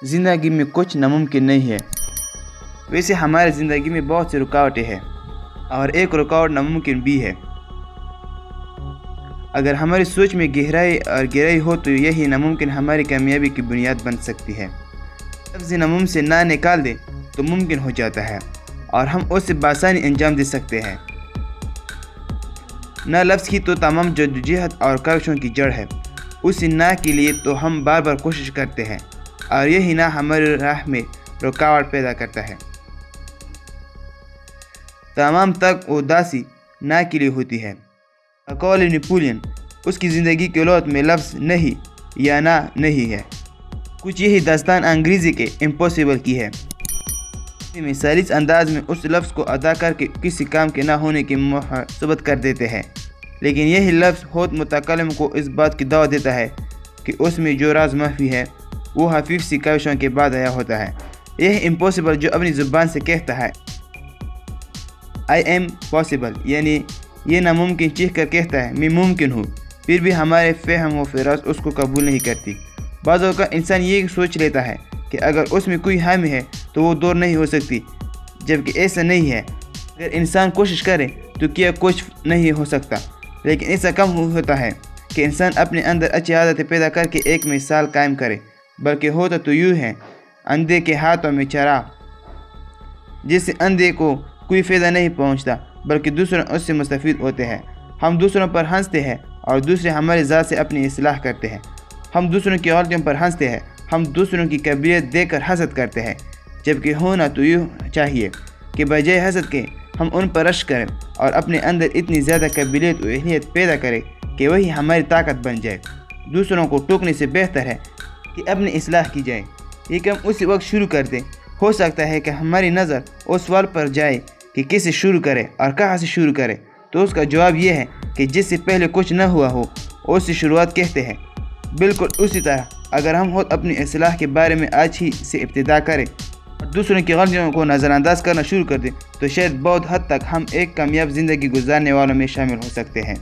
ज़िंदगी में कुछ नामुमकिन नहीं है। वैसे हमारी ज़िंदगी में बहुत सी रुकावटें हैं और एक रुकावट नामुमकिन भी है। अगर हमारी सोच में गहराई हो तो यही नामुमकिन हमारी कामयाबी की बुनियाद बन सकती है। लफ्ज़ नामुमकिन से ना निकाल दें तो मुमकिन हो जाता है और हम उसे बासानी अंजाम दे सकते हैं। ना लफ्ज़ की तो तमाम जद्दोजहद और काविशों की जड़ है। उसी ना के लिए तो हम बार बार कोशिश करते हैं और यही ना हमारी राह में रुकावट पैदा करता है। तमाम तक उदासी ना के लिए होती है। अकौल नेपोलियन, उसकी ज़िंदगी के लौत में लफ्ज़ नहीं या ना नहीं है। कुछ यही दास्तान अंग्रेज़ी के इम्पॉसिबल की है। मिसालिस अंदाज में उस लफ्ज़ को अदा करके किसी काम के ना होने की मुहस्सबत कर देते हैं, लेकिन यही लफ्ज़ खुद मुतकल्लिम को इस बात की दावत देता है कि उसमें जो राज मख्फी है वो हफीफ सी काविशों के बाद आया होता है। यह इम्पॉसिबल जो अपनी ज़ुबान से कहता है आई एम पॉसिबल, यानी ये नामुमकिन चीख कर कहता है मैं मुमकिन हूँ, फिर भी हमारे फ़हम व फ़िरासत उसको कबूल नहीं करती। बाज़ औक़ात इंसान ये सोच लेता है कि अगर उसमें कोई हामी है तो वो दूर नहीं हो सकती, जबकि ऐसा नहीं है। अगर इंसान कोशिश करे तो क्या कुछ नहीं हो सकता, लेकिन ऐसा कम होता है कि इंसान अपने अंदर अच्छी आदतें पैदा करके एक मिसाल कायम करे, बल्कि होता तो यूँ है अंधे के हाथों में चराग, जिससे अंधे को कोई फ़ायदा नहीं पहुंचता बल्कि दूसरे उससे मुस्तफ़ीद होते हैं। हम दूसरों पर हंसते हैं और दूसरे हमारी ज़ात से अपनी इस्लाह करते हैं। हम दूसरों की गलतियों पर हंसते हैं, हम दूसरों की काबिलियत देखकर हसद करते हैं, जबकि होना तो यूँ चाहिए कि बजाय हसद के हम उन पर रश्क करें और अपने अंदर इतनी ज़्यादा काबिलियत व अहलियत पैदा करें कि वही हमारी ताकत बन जाए। दूसरों को टोकने से बेहतर है कि अपनी इस्लाह की जाए। ये काम उसी वक्त शुरू कर दें। हो सकता है कि हमारी नज़र उस सवाल पर जाए कि किसे शुरू करें और कहाँ से शुरू करें, तो उसका जवाब ये है कि जिससे पहले कुछ न हुआ हो उससे शुरुआत कहते हैं। बिल्कुल उसी तरह अगर हम खुद अपनी इस्लाह के बारे में आज ही से इब्तिदा करें और दूसरों की गलतियों को नज़रअंदाज करना शुरू कर दें तो शायद बहुत हद तक हम एक कामयाब ज़िंदगी गुजारने वालों में शामिल हो सकते हैं।